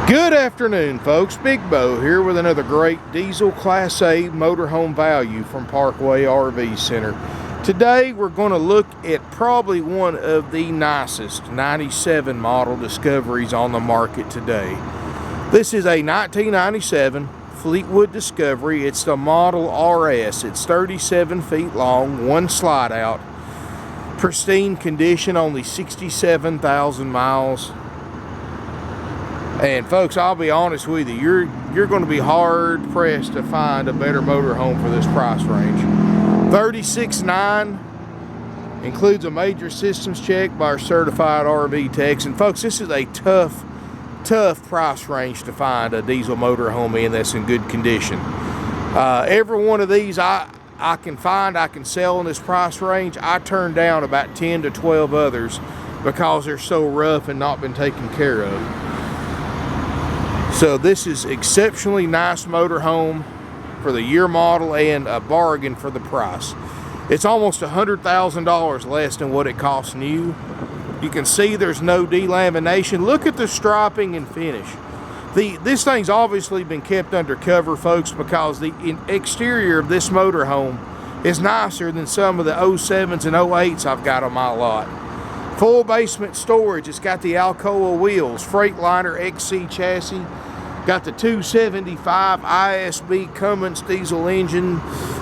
Good afternoon, folks. Big Bo here with another great diesel Class A motorhome value from Parkway RV Center. Today we're going to look at probably one of the nicest 97 model Discoveries on the market today. This is a 1997 Fleetwood Discovery. It's the model RS. It's 37 feet long, one slide out, pristine condition, only 67,000 miles. And folks, I'll be honest with you, you're going to be hard pressed to find a better motorhome for this price range. $36,900 includes a major systems check by our certified RV techs. And folks, this is a tough price range to find a diesel motorhome in that's in good condition. Every one of these I can sell in this price range. I turned down about 10 to 12 others because they're so rough and not been taken care of. So this is exceptionally nice motorhome for the year model and a bargain for the price. It's almost $100,000 less than what it costs new. You can see there's no delamination. Look at the striping and finish. This thing's obviously been kept undercover, folks, because the exterior of this motorhome is nicer than some of the 07s and 08s I've got on my lot. Full basement storage. It's got the Alcoa wheels, Frieghtliner Chassis. Got the 275 ISB Cummins diesel engine,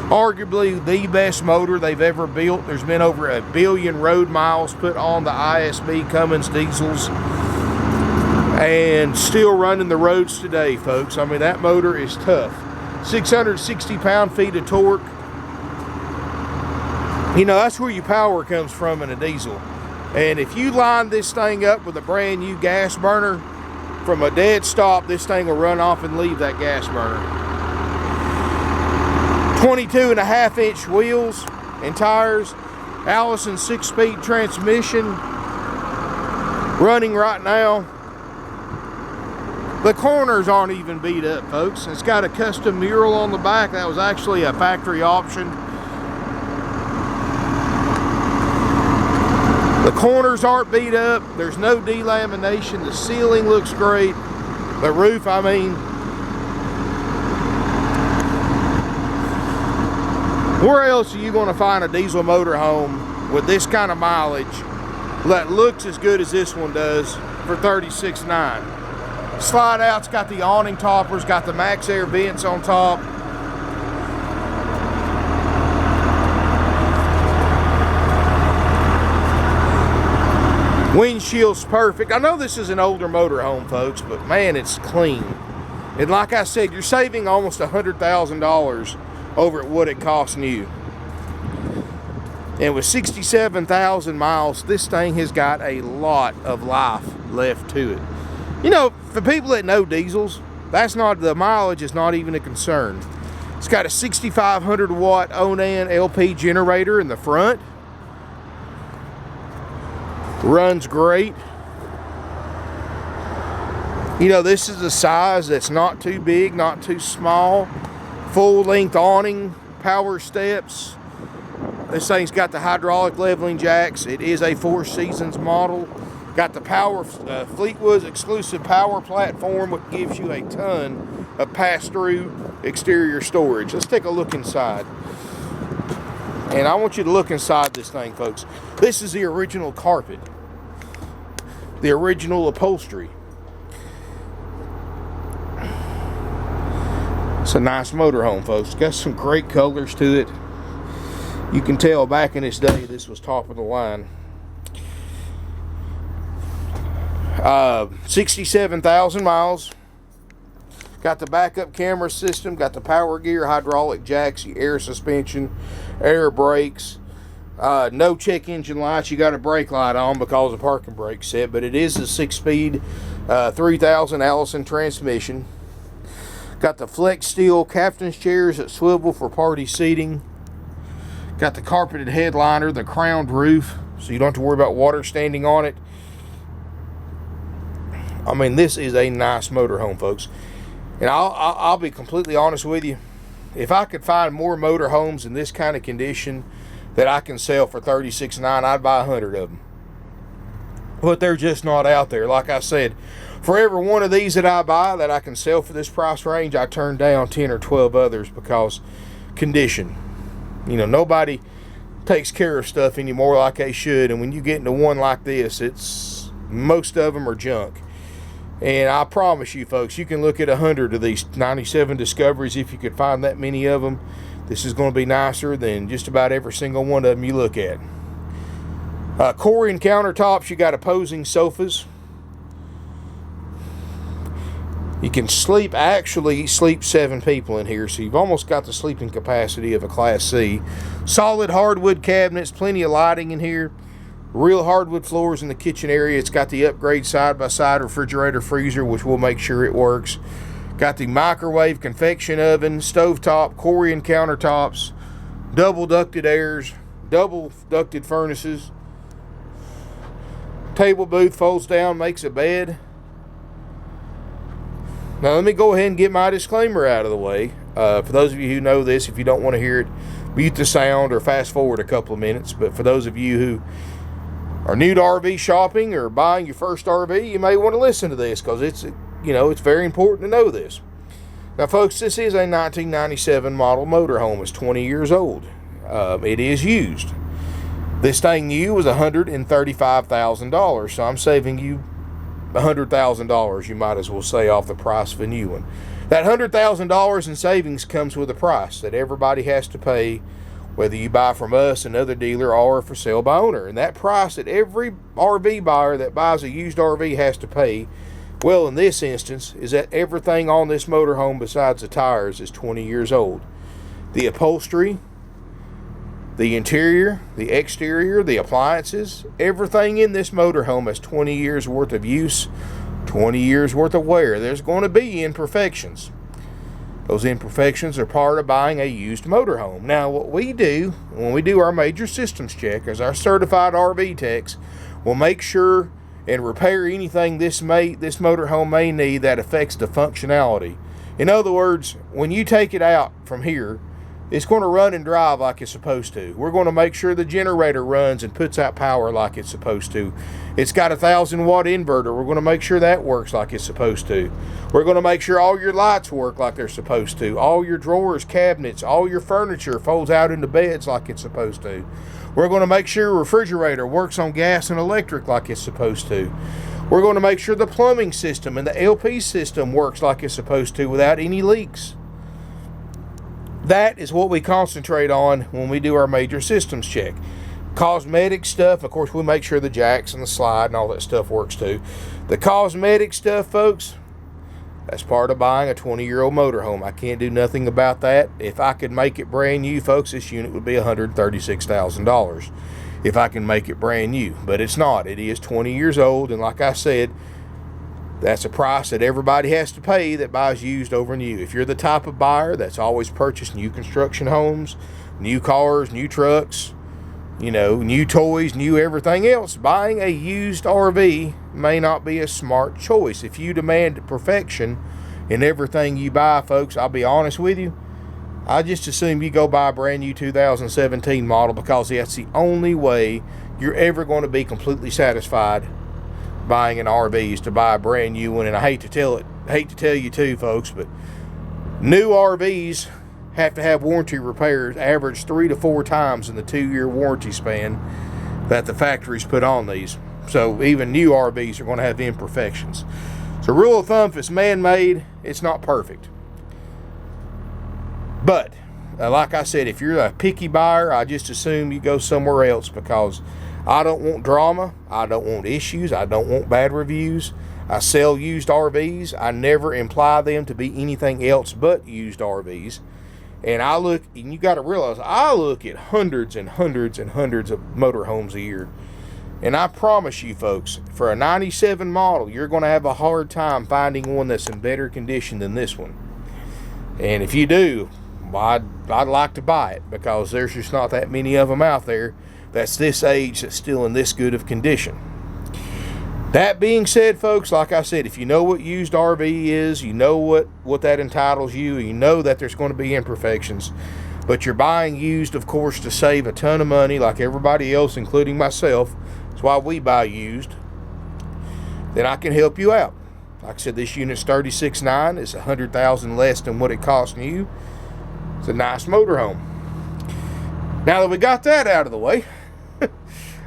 arguably the best motor they've ever built. There's been over 1 billion road miles put on the ISB Cummins diesels, and still running the roads today, folks. I mean, that motor is tough. 660 pound-feet of torque. You know, that's where your power comes from in a diesel. And if you line this thing up with a brand new gas burner, from a dead stop, this thing will run off and leave that gas burner. 22.5-inch wheels and tires. Allison 6-speed transmission. Running right now. The corners aren't even beat up, folks. It's got a custom mural on the back. That was actually a factory option. The corners aren't beat up. There's no delamination. The ceiling looks great. The roof, I mean. Where else are you going to find a diesel motorhome with this kind of mileage that looks as good as this one does for $36,900? Slide out's got the awning toppers, got the max air vents on top. Windshield's perfect. I know this is an older motorhome, folks, but man, it's clean. And like I said, you're saving almost $100,000 over at what it costs new. And with 67,000 miles, this thing has got a lot of life left to it. You know, for people that know diesels, the mileage is not even a concern. It's got a 6,500 watt Onan LP generator in the front. Runs great. You know, this is a size that's not too big, not too small. Full length awning, power steps. This thing's got the hydraulic leveling jacks. It is a 4 Seasons model. Got the Fleetwood's exclusive power platform, which gives you a ton of pass-through exterior storage. Let's take a look inside. And I want you to look inside this thing, folks. This is the original carpet. The original upholstery. It's a nice motorhome, folks. Got some great colors to it. You can tell back in its day this was top of the line. 67,000 miles. Got the backup camera system, got the power gear, hydraulic jacks, air suspension, air brakes. No check engine lights. You got a brake light on because the parking brake set, but it is a 6-speed 3000 Allison transmission. Got the flex steel captain's chairs that swivel for party seating. Got the carpeted headliner, the crowned roof, so you don't have to worry about water standing on it. I mean, this is a nice motorhome, folks. And I'll be completely honest with you. If I could find more motorhomes in this kind of condition that I can sell for $36,900, I'd buy 100 of them. But they're just not out there. Like I said, For every one of these that I buy that I can sell for this price range, I turn down 10 or 12 others because condition. You know, nobody takes care of stuff anymore like they should, and when you get into one like this, it's most of them are junk. And I promise you folks, you can look at 100 of these 97 Discoveries if you could find that many of them. This is going to be nicer than just about every single one of them you look at. Corian countertops, you got opposing sofas. You can actually sleep 7 people in here, so you've almost got the sleeping capacity of a Class C. Solid hardwood cabinets, plenty of lighting in here. Real hardwood floors in the kitchen area. It's got the upgrade side-by-side refrigerator freezer, which will make sure it works. Got the microwave convection oven, stovetop, Corian countertops, double ducted airs, double ducted furnaces. Table booth folds down, makes a bed. Now let me go ahead and get my disclaimer out of the way. For those of you who know this, if you don't want to hear it, mute the sound or fast forward a couple of minutes. But for those of you who are new to RV shopping or buying your first RV, you may want to listen to this because it's, you know, it's very important to know this. Now folks, this is a 1997 model motorhome. It's 20 years old. It is used. This thing new was $135,000, so I'm saving you $100,000, you might as well say, off the price of a new one. That $100,000 in savings comes with a price that everybody has to pay, whether you buy from us, another dealer, or for sale by owner. And that price that every RV buyer that buys a used RV has to pay, well, in this instance, is that everything on this motorhome besides the tires is 20 years old. The upholstery, the interior, the exterior, the appliances, everything in this motorhome has 20 years worth of use, 20 years worth of wear. There's going to be imperfections. Those imperfections are part of buying a used motorhome. Now, what we do when we do our major systems check as our certified RV techs, we'll make sure and repair anything this motorhome may need that affects the functionality. In other words, when you take it out from here, it's going to run and drive like it's supposed to. We're going to make sure the generator runs and puts out power like it's supposed to. It's got a 1,000-watt inverter. We're going to make sure that works like it's supposed to. We're going to make sure all your lights work like they're supposed to. All your drawers, cabinets, all your furniture folds out into beds like it's supposed to. We're going to make sure your refrigerator works on gas and electric like it's supposed to. We're going to make sure the plumbing system and the LP system works like it's supposed to without any leaks. That is what we concentrate on when we do our major systems check. Cosmetic stuff, of course, we make sure the jacks and the slide and all that stuff works too. The cosmetic stuff, folks, that's part of buying a 20-year-old motorhome. I can't do nothing about that. If I could make it brand new, folks, this unit would be $136,000 if I can make it brand new. But it's not. It is 20 years old, and like I said, that's a price that everybody has to pay that buys used over new. If you're the type of buyer that's always purchased new construction homes, new cars, new trucks, you know, new toys, new everything else, buying a used RV may not be a smart choice. If you demand perfection in everything you buy, folks, I'll be honest with you, I just assume you go buy a brand new 2017 model because that's the only way you're ever going to be completely satisfied buying an RV is to buy a brand new one. And I hate to tell you too, folks, but new RVs have to have warranty repairs average 3 to 4 times in the 2-year warranty span that the factories put on these. So even new RVs are going to have imperfections. So rule of thumb, if it's man-made, it's not perfect. But like I said, if you're a picky buyer, I just assume you go somewhere else because I don't want drama, I don't want issues, I don't want bad reviews. I sell used RVs. I never imply them to be anything else but used RVs. And I look, and you got to realize, I look at hundreds and hundreds and hundreds of motorhomes a year. And I promise you folks, for a 97 model, you're going to have a hard time finding one that's in better condition than this one. And if you do, I'd like to buy it because there's just not that many of them out there that's this age that's still in this good of condition. That being said, folks, like I said, if you know what used RV is, you know what that entitles you, you know that there's going to be imperfections, but you're buying used, of course, to save a ton of money like everybody else, including myself. That's why we buy used. Then I can help you out. Like I said, this unit's $36,900. It's $100,000 less than what it cost new. It's a nice motorhome. Now that we got that out of the way,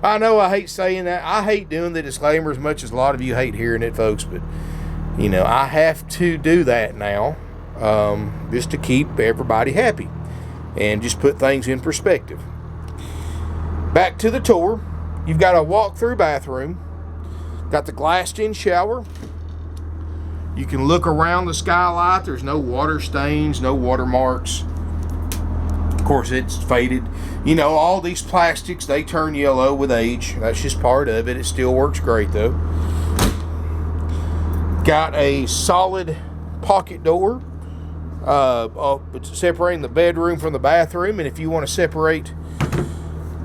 I know I hate saying that. I hate doing the disclaimer as much as a lot of you hate hearing it, folks. But, you know, I have to do that now just to keep everybody happy and just put things in perspective. Back to the tour. You've got a walk-through bathroom. Got the glassed-in shower. You can look around the skylight. There's no water stains, no watermarks. Of course, it's faded. You know, all these plastics, they turn yellow with age. That's just part of it. It still works great, though. Got a solid pocket door separating the bedroom from the bathroom. And if you want to separate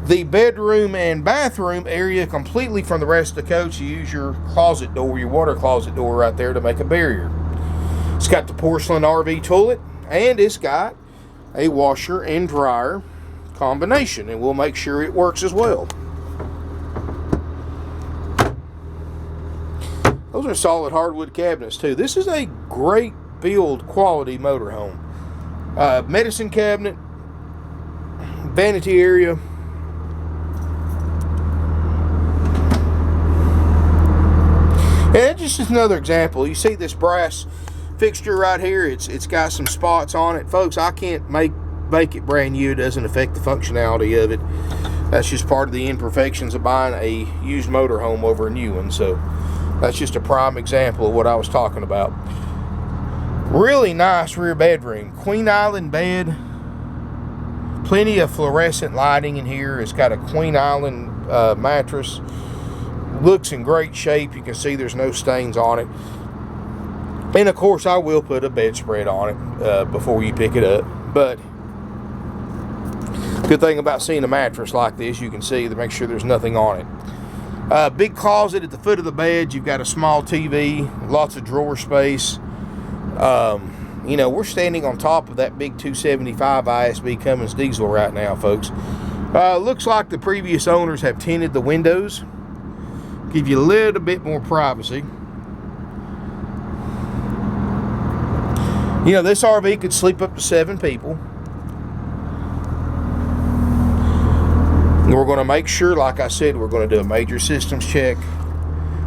the bedroom and bathroom area completely from the rest of the coach, you use your closet door, your water closet door right there to make a barrier. It's got the porcelain RV toilet, and it's got a washer and dryer combination, and we'll make sure it works as well. Those are solid hardwood cabinets too. This is a great build quality motorhome. Medicine cabinet, vanity area. And just another example. You see this brass fixture right here. It's got some spots on it. Folks, I can't make it brand new. It doesn't affect the functionality of it. That's just part of the imperfections of buying a used motorhome over a new one. So that's just a prime example of what I was talking about. Really nice rear bedroom. Queen Island bed. Plenty of fluorescent lighting in here. It's got a Queen Island mattress. Looks in great shape. You can see there's no stains on it. And of course, I will put a bedspread on it before you pick it up. But good thing about seeing a mattress like this, you can see to make sure there's nothing on it. Big closet at the foot of the bed. You've got a small TV, lots of drawer space. You know, we're standing on top of that big 275 ISB Cummins diesel right now, folks. Looks like the previous owners have tinted the windows. Give you a little bit more privacy. You know, this RV could sleep up to 7 people. And we're going to make sure, like I said, we're going to do a major systems check.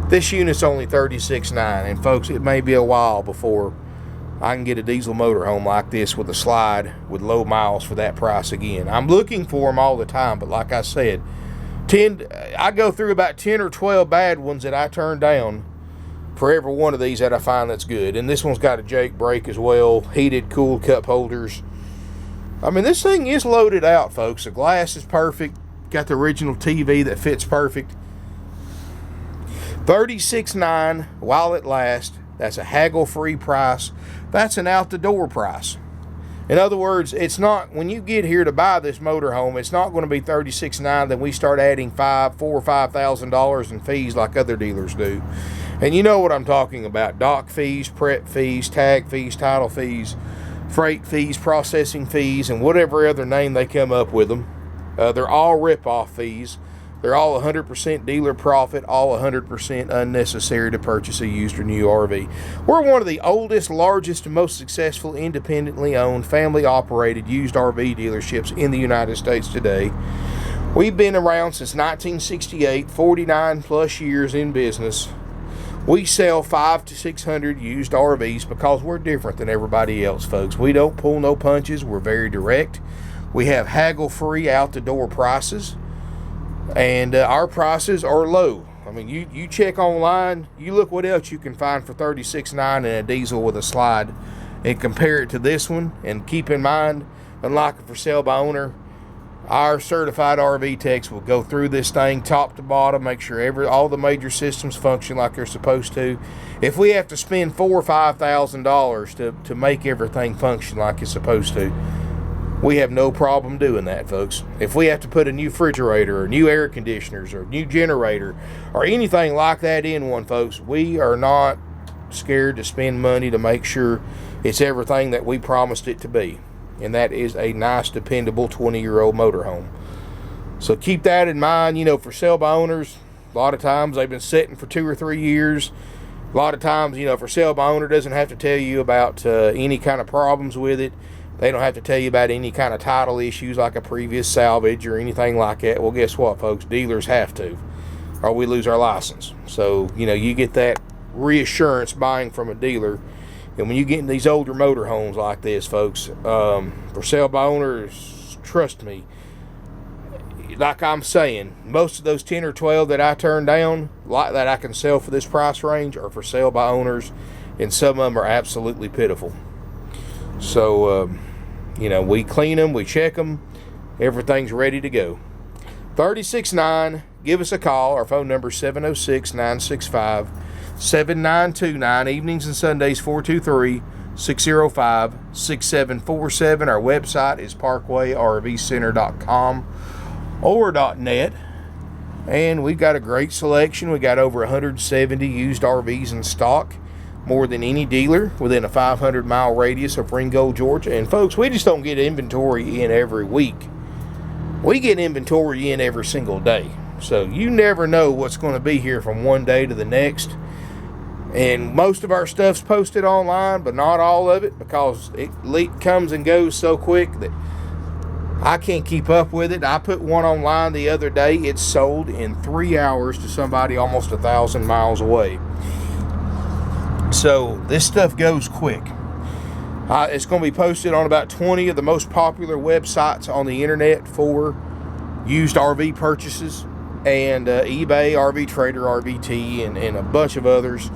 This unit's only $36,900, and folks, it may be a while before I can get a diesel motorhome like this with a slide with low miles for that price again. I'm looking for them all the time, but like I said, I go through about 10 or 12 bad ones that I turn down for every one of these that I find that's good. And this one's got a Jake brake as well, heated, cooled cup holders. I mean, this thing is loaded out, folks. The glass is perfect. Got the original TV that fits perfect. $36,900 while it lasts. That's a haggle-free price. That's an out-the-door price. In other words, it's not, when you get here to buy this motorhome, it's not going to be $36,900, then we start adding $4,000 or $5,000 in fees like other dealers do. And you know what I'm talking about. Dock fees, prep fees, tag fees, title fees, freight fees, processing fees, and whatever other name they come up with them. They're all rip-off fees. They're all 100% dealer profit, all 100% unnecessary to purchase a used or new RV. We're one of the oldest, largest, and most successful independently owned, family-operated used RV dealerships in the United States today. We've been around since 1968, 49 plus years in business. We sell 500 to 600 used RVs because we're different than everybody else, folks. We don't pull no punches. We're very direct. We have haggle-free out-the-door prices. And our prices are low. I mean, you check online, you look what else you can find for $36,900 in a diesel with a slide, and compare it to this one. And keep in mind, unlike a for sale by owner, our certified RV techs will go through this thing top to bottom, make sure all the major systems function like they're supposed to. If we have to spend $4,000 or $5,000 to make everything function like it's supposed to, we have no problem doing that, folks. If we have to put a new refrigerator or new air conditioners or new generator or anything like that in one, folks, we are not scared to spend money to make sure it's everything that we promised it to be. And that is a nice, dependable 20-year-old motorhome. So keep that in mind. You know, for sale by owners, a lot of times they've been sitting for 2 or 3 years. A lot of times, for sale by owner doesn't have to tell you about any kind of problems with it. They don't have to tell you about any kind of title issues like a previous salvage or anything like that. Well, guess what, folks? Dealers have to, or we lose our license. So, you get that reassurance buying from a dealer. And when you get in these older motorhomes like this, folks, for sale by owners, trust me, like I'm saying, most of those 10 or 12 that I turn down, like that I can sell for this price range, are for sale by owners, and some of them are absolutely pitiful. So, we clean them, we check them, everything's ready to go. 36.9, give us a call. Our phone number is 706-965-7929. Evenings and Sundays, 423-605-6747. Our website is parkwayrvcenter.com or .net. And we've got a great selection. We got over 170 used RVs in stock, more than any dealer within a 500-mile radius of Ringgold, Georgia. And folks, we just don't get inventory in every week. We get inventory in every single day. So you never know what's going to be here from one day to the next. And most of our stuff's posted online, but not all of it, because it comes and goes so quick that I can't keep up with it. I put one online the other day. It sold in 3 hours to somebody almost 1,000 miles away. So this stuff goes quick. It's going to be posted on about 20 of the most popular websites on the internet for used RV purchases, and eBay, RV Trader, RVT, and a bunch of others.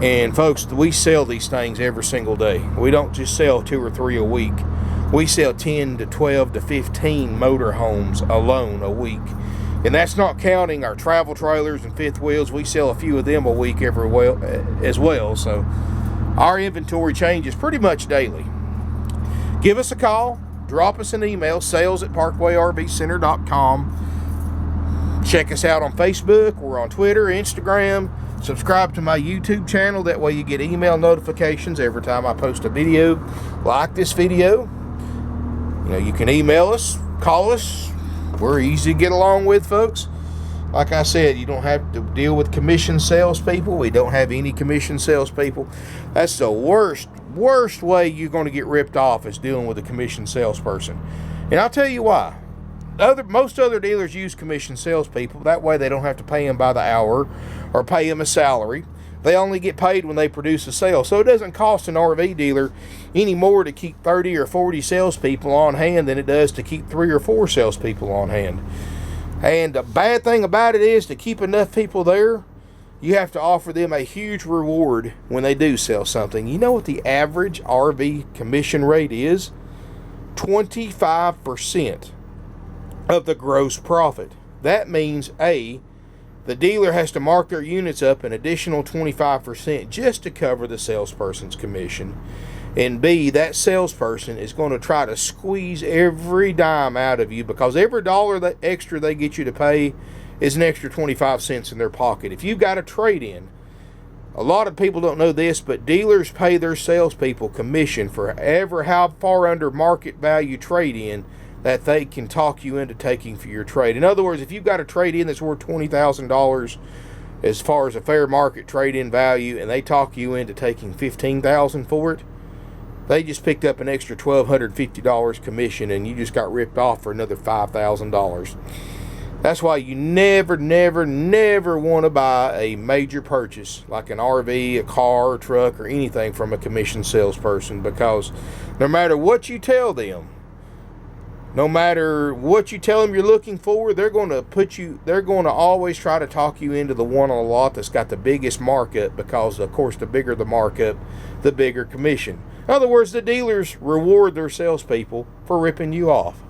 And folks, we sell these things every single day. We don't just sell 2 or 3 a week. We sell 10 to 12 to 15 motorhomes alone a week. And that's not counting our travel trailers and fifth wheels. We sell a few of them a week as well. So our inventory changes pretty much daily. Give us a call. Drop us an email, sales@parkwayrvcenter.com. Check us out on Facebook. We're on Twitter, Instagram. Subscribe to my YouTube channel. That way you get email notifications every time I post a video like this video. You can email us, call us. We're easy to get along with, folks. Like I said, you don't have to deal with commission salespeople. We don't have any commission salespeople. That's the worst way you're going to get ripped off, is dealing with a commission salesperson. And I'll tell you why. Most other dealers use commission salespeople. That way they don't have to pay them by the hour or pay them a salary. They only get paid when they produce a sale. So it doesn't cost an RV dealer any more to keep 30 or 40 salespeople on hand than it does to keep 3 or 4 salespeople on hand. And the bad thing about it is, to keep enough people there, you have to offer them a huge reward when they do sell something. You know what the average RV commission rate is? 25% of the gross profit. That means the dealer has to mark their units up an additional 25% just to cover the salesperson's commission. And B, that salesperson is going to try to squeeze every dime out of you, because every dollar that extra they get you to pay is an extra 25 cents in their pocket. If you've got a trade-in, a lot of people don't know this, but dealers pay their salespeople commission for how far under market value trade-in that they can talk you into taking for your trade. In other words, if you've got a trade-in that's worth $20,000 as far as a fair market trade-in value, and they talk you into taking $15,000 for it, they just picked up an extra $1,250 commission, and you just got ripped off for another $5,000. That's why you never want to buy a major purchase like an RV, a car, a truck, or anything from a commission salesperson, because no matter what you tell them, no matter what you tell them you're looking for, they're going to always try to talk you into the one on the lot that's got the biggest markup, because, of course, the bigger the markup, the bigger commission. In other words, the dealers reward their salespeople for ripping you off.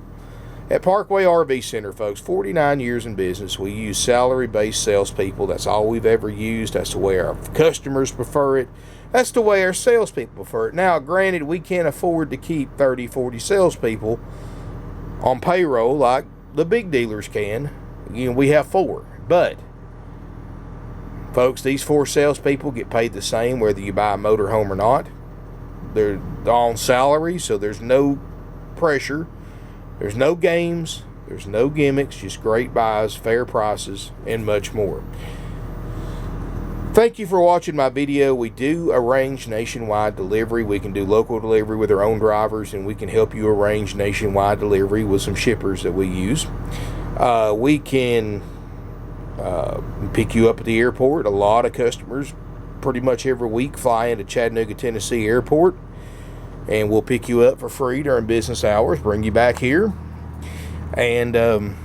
At Parkway RV Center, folks, 49 years in business, we use salary-based salespeople. That's all we've ever used. That's the way our customers prefer it. That's the way our salespeople prefer it. Now, granted, we can't afford to keep 30, 40 salespeople on payroll like the big dealers can. We have 4. But, folks, these 4 salespeople get paid the same whether you buy a motorhome or not. They're on salary, so there's no pressure. There's no games. There's no gimmicks. Just great buys, fair prices, and much more. Thank you for watching my video. We do arrange nationwide delivery. We can do local delivery with our own drivers, and we can help you arrange nationwide delivery with some shippers that we use. We can pick you up at the airport. A lot of customers pretty much every week fly into Chattanooga, Tennessee airport, and we'll pick you up for free during business hours, bring you back here. And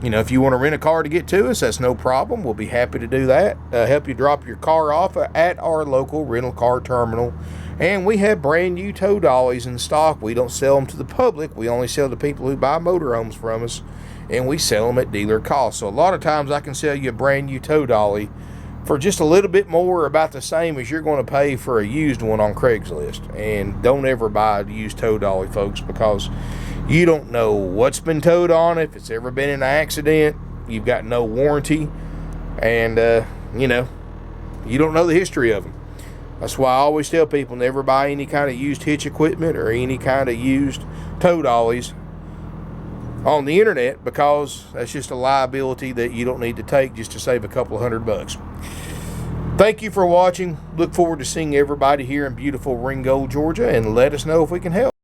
you know, if you want to rent a car to get to us, that's no problem. We'll be happy to do that. Help you drop your car off at our local rental car terminal. And we have brand new tow dollies in stock. We don't sell them to the public. We only sell to people who buy motorhomes from us, and we sell them at dealer cost. So a lot of times I can sell you a brand new tow dolly for just a little bit more, about the same as you're going to pay for a used one on Craigslist. And don't ever buy a used tow dolly, folks, because you don't know what's been towed on it, if it's ever been in an accident. You've got no warranty, and you know, you don't know the history of them. That's why I always tell people never buy any kind of used hitch equipment or any kind of used tow dollies on the internet, because that's just a liability that you don't need to take just to save a couple of $100. Thank you for watching. Look forward to seeing everybody here in beautiful Ringgold, Georgia, and let us know if we can help.